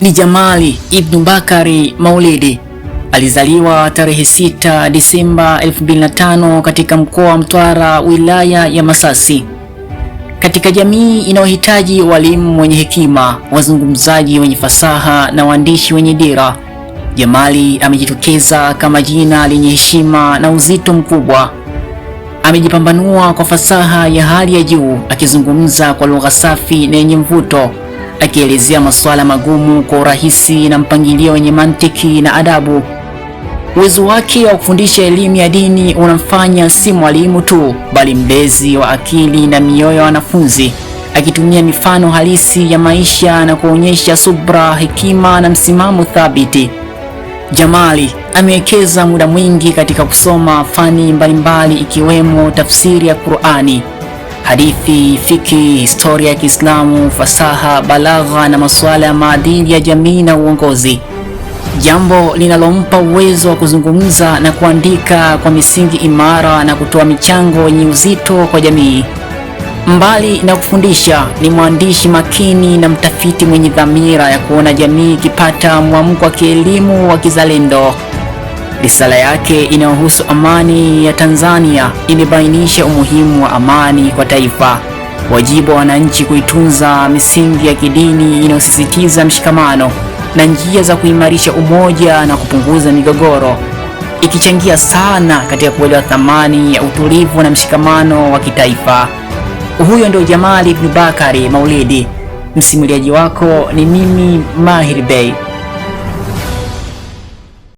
ni Jamali Ibn Bakari Maulidi. Alizaliwa tarehe 6 Disemba 2005 katika mkoa wa Mtwara, wilaya ya Masasi. Katika jamii inayohitaji walimu wenye hekima, wazungumzaji wenye fasaha na waandishi wenye dira, Jamali amejitokeza kama jina lenye heshima na uzito mkubwa. Amejipambanua kwa fasaha ya hali ya juu, akizungumza kwa lugha safi na yenye mvuto, akielezea masuala magumu kwa urahisi na mpangilio wenye mantiki na adabu. Uwezo wake wa kufundisha elimu ya dini unamfanya si mwalimu tu, bali mlezi wa akili na mioyo ya wanafunzi, akitumia mifano halisi ya maisha na kuonyesha subra, hekima na msimamo thabiti. Jamali amewekeza muda mwingi katika kusoma fani mbalimbali ikiwemo tafsiri ya Qur'ani, hadithi, fiki, historia ya Kiislamu, fasaha, balagha na masuala ya maadili ya jamii na uongozi, jambo linalompa uwezo wa kuzungumza na kuandika kwa misingi imara na kutoa michango yenye uzito kwa jamii. Mbali na kufundisha, ni mwandishi makini na mtafiti mwenye dhamira ya kuona jamii ikipata mwamko wa kielimu wa kizalendo. Risala yake inayohusu amani ya Tanzania imebainisha umuhimu wa amani kwa taifa, wajibu wa wananchi kuitunza misingi ya kidini inayosisitiza mshikamano na njia za kuimarisha umoja na kupunguza migogoro, ikichangia sana katika kuelewa thamani ya utulivu na mshikamano wa kitaifa. Huyo ndio Jamali Ibn Bakari Maulidi. Msimuliaji wako ni mimi Mahir Bey.